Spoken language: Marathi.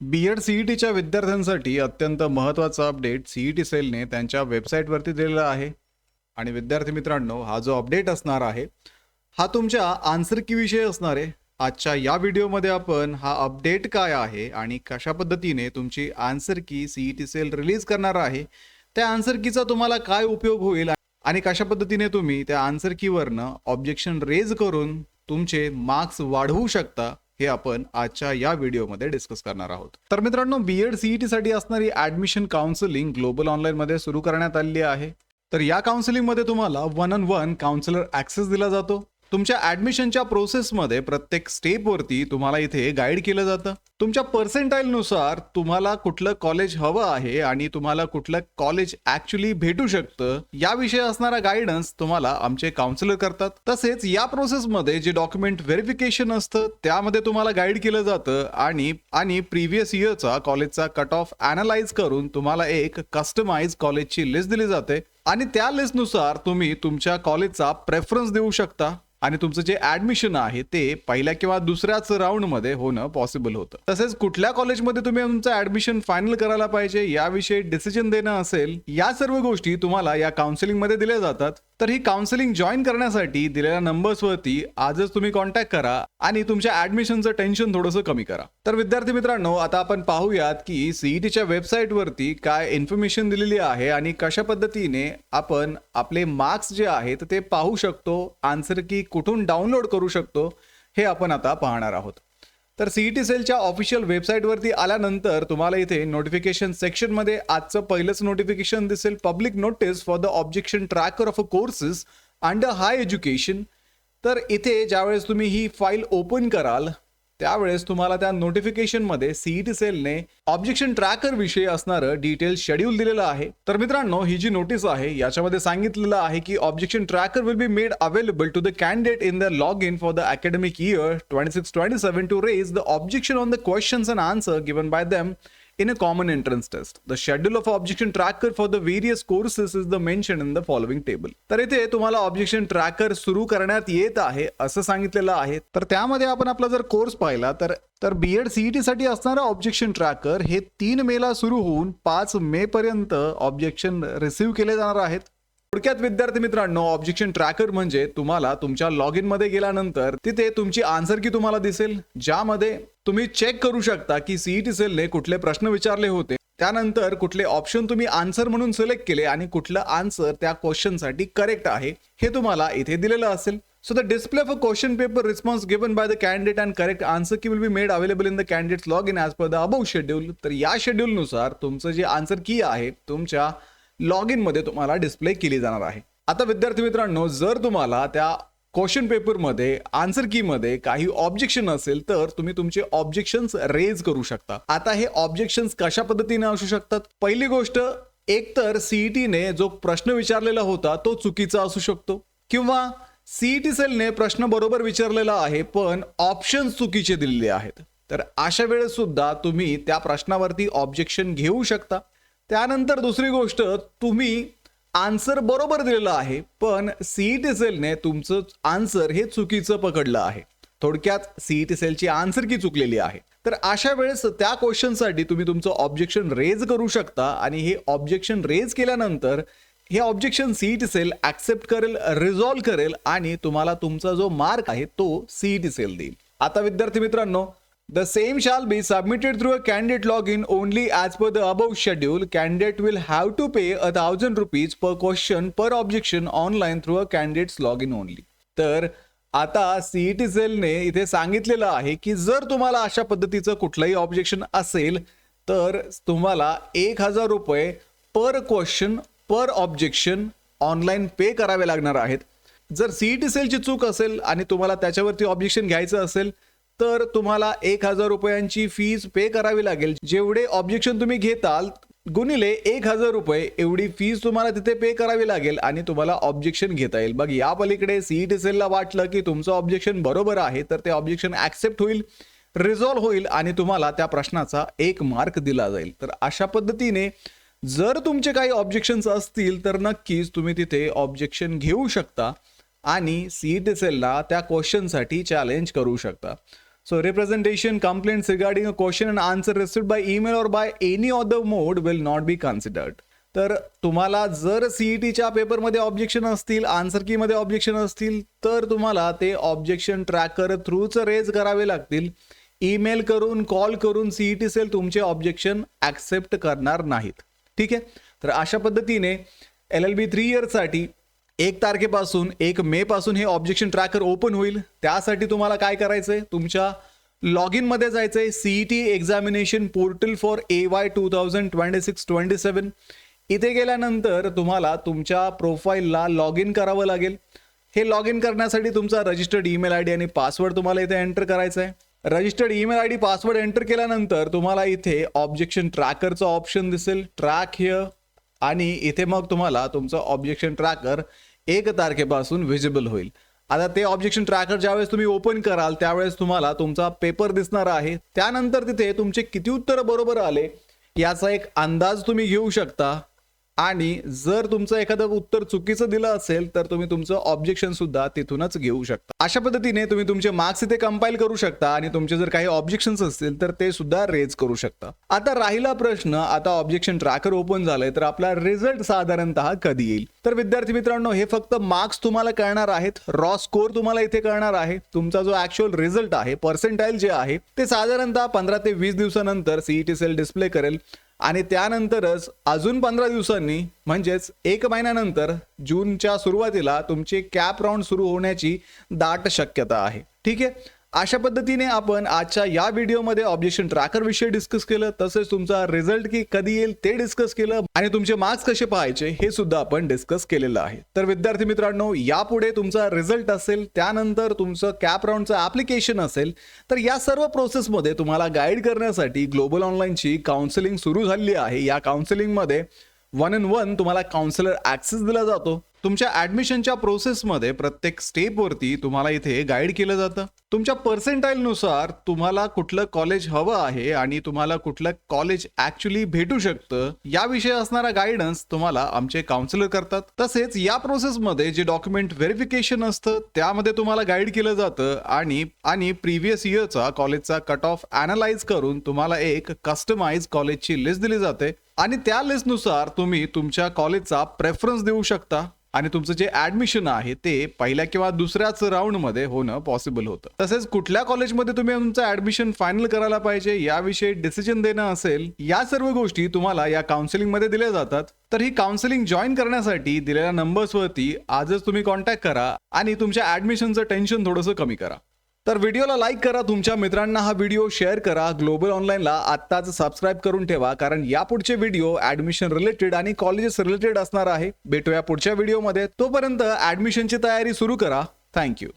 बी-एड सी-ई-टीच्या विद्यार्थ्यांसाठी अत्यंत महत्त्वाचा अपडेट सी-ई-टी सेलने त्यांच्या वेबसाईटवरती दिलेला आहे. आणि विद्यार्थी मित्रांनो, हा जो अपडेट असणार आहे हा तुमच्या आन्सर की विषयी असणार आहे. आजच्या या व्हिडिओमध्ये आपण हा अपडेट काय आहे आणि कशा पद्धतीने तुमची आन्सर की सी-ई-टी सेल रिलीज करणार आहे, त्या आन्सर कीचा तुम्हाला काय उपयोग होईल आणि कशा पद्धतीने तुम्ही त्या आन्सर कीवरनं ऑब्जेक्शन रेज करून तुमचे मार्क्स वाढवू शकता, हे आपण आजच्या या व्हिडिओमध्ये डिस्कस करणार आहोत. तर मित्रांनो, बी-एड सी-ई-टी साठी असणारी ऍडमिशन काउन्सिलिंग ग्लोबल ऑनलाईन मध्ये सुरू करण्यात आलेली आहे. तर या काउन्सिलिंग मध्ये तुम्हाला 1-on-1 काउन्सिलर ऍक्सेस दिला जातो. तुमच्या ऍडमिशनच्या प्रोसेसमध्ये प्रत्येक स्टेपवरती तुम्हाला इथे गाईड केलं जातं. तुमच्या पर्सेंटाईल नुसार तुम्हाला कुठलं कॉलेज हवं आहे आणि तुम्हाला कुठलं कॉलेज ऍक्च्युली भेटू शकतं, याविषयी असणारा गायडन्स तुम्हाला आमचे काउन्सिलर करतात. तसेच या प्रोसेसमध्ये जे डॉक्युमेंट व्हेरिफिकेशन असतं त्यामध्ये तुम्हाला गाईड केलं जातं आणि प्रिव्हियस इयरचा कॉलेजचा कट ऑफ अनालाइज करून तुम्हाला एक कस्टमाइज कॉलेजची लिस्ट दिली जाते आणि त्या लिस्टनुसार तुम्ही तुमच्या कॉलेजचा प्रेफरन्स देऊ शकता आणि तुमचं जे ऍडमिशन आहे ते पहिल्या किंवा दुसऱ्याच राऊंड मध्ये होणं पॉसिबल होतं. तसेच कुठल्या कॉलेजमध्ये तुम्ही तुमचं ऍडमिशन फायनल करायला पाहिजे याविषयी डिसिजन देणं असेल, या सर्व गोष्टी तुम्हाला या काउन्सिलिंग मध्ये दिल्या जातात. तर ही काउन्सिलिंग जॉईन करण्यासाठी दिलेल्या नंबर्सवरती आजच तुम्ही कॉन्टॅक्ट करा आणि तुमच्या ऍडमिशनचं टेन्शन थोडंसं कमी करा. तर विद्यार्थी मित्रांनो, आता आपण पाहूयात की सीईटीच्या वेबसाईटवरती काय इन्फॉर्मेशन दिलेली आहे आणि कशा पद्धतीने आपण आपले मार्क्स जे आहेत ते पाहू शकतो, आन्सर की कुठून डाउनलोड करू शकतो, हे आपण आता पाहणार आहोत. तर सीईटी सेलच्या ऑफिशियल वेबसाईटवरती आल्यानंतर तुम्हाला इथे नोटिफिकेशन सेक्शनमध्ये आजचं पहिलंच नोटिफिकेशन दिसेल, public notice for the objection tracker of a courses under high education. तर इथे ज्यावेळेस तुम्ही ही फाईल ओपन कराल त्यावेळेस तुम्हाला त्या नोटिफिकेशनमध्ये सीईटी सेलने ऑब्जेक्शन ट्रॅकर विषयी असणारं डिटेल शेड्यूल दिलेलं आहे. तर मित्रांनो, ही जी नोटीस आहे याच्यामध्ये सांगितलेलं आहे की objection tracker will be made available to the candidate in the log in for the academic year 26-27 to raise the objection on the questions and answer given by them in a common entrance test. The schedule of objection tracker for the various courses is the mentioned in the following table. तर इथे तुम्हाला ऑब्जेक्शन ट्रॅकर सुरू करण्यात येत आहे असं सांगितलेलं आहे. तर त्यामध्ये आपण आपला जर कोर्स पाहिला तर बी-एड सी-ई-टी साठी असणारा ऑब्जेक्शन ट्रॅकर हे 3 मेला सुरू होऊन 5 मे पर्यंत ऑब्जेक्शन रिसीव्ह केले जाणार आहेत. थोडक्यात विद्यार्थी मित्रांनो, ऑब्जेक्शन ट्रॅकर म्हणजे तुम्हाला तुमच्या लॉग इन मध्ये गेल्यानंतर तिथे तुमची आन्सर की तुम्हाला दिसेल, ज्यामध्ये तुम्ही चेक करू शकता की सीईटी सेलने कुठले प्रश्न विचारले होते, त्यानंतर कुठले ऑप्शन तुम्ही आन्सर म्हणून सिलेक्ट केले आणि कुठलं आन्सर त्या क्वेश्चनसाठी करेक्ट आहे हे तुम्हाला इथे दिलेलं असेल. So the display of a question paper response given by the candidate and correct answer key will be made available in the candidate's login as per the above schedule. तर या शेड्यूल नुसार तुमचं जे आन्सर की आहे तुमच्या लॉग इन मध्ये तुम्हाला डिस्प्ले केली जाणार आहे. आता विद्यार्थी मित्रांनो, जर तुम्हाला त्या क्वेश्चन पेपरमध्ये आन्सर की मध्ये काही ऑब्जेक्शन असेल तर तुम्ही तुमचे ऑब्जेक्शन्स रेज करू शकता. आता हे ऑब्जेक्शन्स कशा पद्धतीने असू शकतात? पहिली गोष्ट, एकतर सीईटीने जो प्रश्न विचारलेला होता तो चुकीचा असू शकतो, किंवा सीईटी सेलने प्रश्न बरोबर विचारलेला आहे पण ऑप्शन चुकीचे दिलेले आहेत. तर अशा वेळेस सुद्धा तुम्ही त्या प्रश्नावरती ऑब्जेक्शन घेऊ शकता. त्यानंतर दुसरी गोष्ट, तुम्ही आन्सर बरोबर दिलेलं आहे पण सीईटी सेलने तुमचं आन्सर हे चुकीचं पकडलं आहे. थोडक्यात सीईटी सेलची आन्सर की चुकलेली आहे. तर अशा वेळेस त्या क्वेश्चनसाठी तुम्ही तुमचं ऑब्जेक्शन रेज करू शकता आणि हे ऑब्जेक्शन रेज केल्यानंतर हे ऑब्जेक्शन सीईटी सेल ऍक्सेप्ट करेल, रिझॉल्व्ह करेल आणि तुम्हाला तुमचा जो मार्क आहे तो सीईटी सेल देईल. आता विद्यार्थी मित्रांनो, the same shall be submitted through a candidate login only as per the above schedule. Candidate will have to pay 1,000 rupees per question per objection online through a candidate's login only. तर आता सीईटी सेलने इथे सांगितलेलं आहे की जर तुम्हाला अशा पद्धतीचं कुठलंही ऑब्जेक्शन असेल तर तुम्हाला 1,000 रुपये पर क्वेश्चन पर ऑब्जेक्शन ऑनलाईन पे करावे लागणार आहेत. जर सीईटी सेलची चूक असेल आणि तुम्हाला त्याच्यावरती ऑब्जेक्शन घ्यायचं असेल तर तुम्हाला 1,000 रुपयांची फीस पे करावी लागेल. जेवढे ऑब्जेक्शन तुम्ही घेताल गुणिले 1,000 रुपये एवढी फीस तुम्हाला तिथे पे करावी लागेल आणि तुम्हाला ऑब्जेक्शन घेता येईल. बघ, या पलीकडे सीईटी सेलला वाटलं की तुमचं ऑब्जेक्शन बरोबर आहे तर ते ऑब्जेक्शन ऍक्सेप्ट होईल, रिझॉल्व्ह होईल आणि तुम्हाला त्या प्रश्नाचा 1 मार्क दिला जाईल. तर अशा पद्धतीने जर तुमचे काही ऑब्जेक्शन्स असतील तर नक्कीच तुम्ही तिथे ऑब्जेक्शन घेऊ शकता आणि सीईटी सेलला त्या क्वेश्चनसाठी चॅलेंज करू शकता. So representation, complaints regarding a question and answer received by email or by any other mode will not be considered. तर तुम्हाला जर सीईटीच्या पेपरमध्ये ऑब्जेक्शन असतील, आन्सर कीमध्ये ऑब्जेक्शन असतील, तर तुम्हाला ते ऑब्जेक्शन ट्रॅकर थ्रूच रेज करावे लागतील. ईमेल करून, कॉल करून सीईटी सेल तुमचे ऑब्जेक्शन ॲक्सेप्ट करणार नाहीत. ठीक आहे. तर अशा पद्धतीने LLB 3 इयर्ससाठी 1 तारखेपासून 1 मे पासून हे ऑब्जेक्शन ट्रॅकर ओपन होईल. त्यासाठी तुम्हाला काय करायचंय, तुमच्या लॉग इन मध्ये जायचंय. CET examination portal for AY 2026-27. इथे गेल्यानंतर तुम्हाला तुमच्या प्रोफाईलला लॉग इन करावं लागेल. हे लॉग इन करण्यासाठी तुमचा रजिस्टर्ड ईमेल आयडी आणि पासवर्ड तुम्हाला इथे एंटर करायचा आहे. Registered email ID password enter केल्यानंतर तुम्हाला इथे ऑब्जेक्शन ट्रॅकरचं ऑप्शन दिसेल, ट्रॅक हिअर, आणि इथे मग तुम्हाला तुमचं ऑब्जेक्शन ट्रॅकर 1 तारखेपासून व्हिजिबल होईल. आता ते ऑब्जेक्शन ट्रॅकर ज्यावेळेस तुम्ही ओपन कराल त्यावेळेस तुम्हाला तुमचा पेपर दिसणार आहे. त्यानंतर तिथे तुमचे किती उत्तर बरोबर आले याचा एक अंदाज तुम्ही घेऊ शकता. आणि जर तुमचं एखादं उत्तर चुकीचं दिलं असेल तर तुम्ही तुमचं ऑब्जेक्शन सुद्धा तिथूनच घेऊ शकता. अशा पद्धतीने तुम्ही तुमचे मार्क्स इथे कंपाईल करू शकता आणि तुमचे जर काही ऑब्जेक्शन्स असतील तर ते सुद्धा रेज करू शकता. आता राहिला प्रश्न, आता ऑब्जेक्शन ट्रॅकर ओपन झालंय तर आपला रिझल्ट साधारणतः कधी येईल. तर विद्यार्थी मित्रांनो, हे फक्त मार्क्स तुम्हाला कळणार आहेत, रॉ स्कोर तुम्हाला इथे कळणार आहे. तुमचा जो ऍक्च्युअल रिझल्ट आहे, पर्सेंटाईल जे आहे ते साधारणतः 15 ते 20 दिवसानंतर सीईटी सेल डिस्प्ले करेल. आणि त्यानंतरच अजून 15 दिवसांनी म्हणजेच 1 महिन्यानंतर जूनच्या सुरुवातीला तुमचे कॅप राऊंड सुरू होण्याची दाट शक्यता आहे. ठीक आहे. अशा पद्धतीने आपण आजच्या या व्हिडिओमध्ये ऑब्जेक्शन ट्रॅकर विषयी डिस्कस केलं, तसेच तुमचा रिझल्ट की कधी येईल ते डिस्कस केलं आणि तुमचे मार्क्स कसे पाहायचे हे सुद्धा आपण डिस्कस केलेलं आहे. तर विद्यार्थी मित्रांनो, यापुढे तुमचा रिझल्ट असेल, त्यानंतर तुमचं कॅप राऊंडचं ऍप्लिकेशन असेल, तर या सर्व प्रोसेसमध्ये तुम्हाला गाईड करण्यासाठी ग्लोबल ऑनलाईनची काउन्सिलिंग सुरू झालेली आहे. या काउन्सिलिंगमध्ये 1-on-1 तुम्हाला काउन्सिलर ऍक्सेस दिला जातो. तुमच्या ऍडमिशनच्या प्रोसेसमध्ये प्रत्येक स्टेपवरती तुम्हाला इथे गाईड केलं जातं. तुमच्या पर्सेंटाईलनुसार तुम्हाला कुठलं कॉलेज हवं आहे आणि तुम्हाला कुठलं कॉलेज ऍक्च्युली भेटू शकतं याविषयी असणारा गायडन्स तुम्हाला आमचे काउन्सिलर करतात. तसेच या प्रोसेसमध्ये जे डॉक्युमेंट व्हेरिफिकेशन असतं त्यामध्ये तुम्हाला गाईड केलं जातं आणि प्रिव्हियस इयरचा कॉलेजचा कट ऑफ अनालाइज करून तुम्हाला एक कस्टमाइज कॉलेजची लिस्ट दिली जाते आणि त्या लिस्टनुसार तुम्ही तुमच्या कॉलेजचा प्रेफरन्स देऊ शकता आणि तुमचं जे ऍडमिशन आहे ते पहिल्या किंवा दुसऱ्याच राऊंड मध्ये होणं पॉसिबल होतं. तसेच कुठल्या कॉलेजमध्ये तुम्ही तुमचं ऍडमिशन फायनल करायला पाहिजे याविषयी डिसिजन देणं असेल, या सर्व गोष्टी तुम्हाला या काउन्सिलिंग मध्ये दिल्या जातात. तर ही काउन्सिलिंग जॉईन करण्यासाठी दिलेल्या नंबर्सवरती आजच तुम्ही कॉन्टॅक्ट करा आणि तुमच्या ऍडमिशनचं टेन्शन थोडंसं कमी करा. तर व्हिडिओला लाईक करा, तुमच्या मित्रांना हा व्हिडिओ शेअर करा. ग्लोबल ऑनलाईनला आत्ताच सबस्क्राईब करून ठेवा, कारण यापुढचे व्हिडिओ ऍडमिशन रिलेटेड आणि कॉलेजेस रिलेटेड असणार आहे. भेटूया पुढच्या व्हिडिओमध्ये. तोपर्यंत ऍडमिशनची तयारी सुरू करा. थँक्यू.